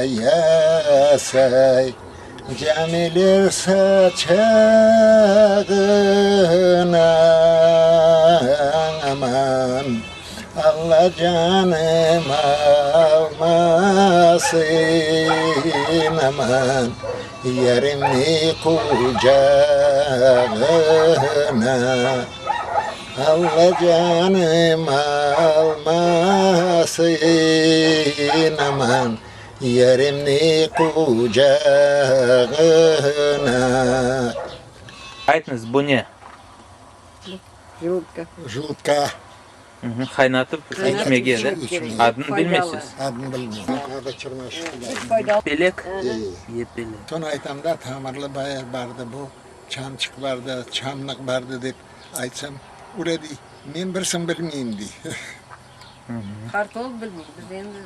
yesey Cemilir saçağına aman Allah canım almasın aman Yerini kucağına Allah canım almasın aman Yerimni kucağına. Aytınız bu ne? Желудка. Жутка. Kaynatıp içmeye gelir. Adını bilmezsiniz. Adını bilmiyorum. Orada çırmaşık. Pelek. Pelek. Son aytamda tamirli bayar vardı bu. Çamçık vardı, çamlık vardı deyip aytsam. Ura dey, men bir sın bilmeyim dey. Kartol bilmiyorum. Biz endi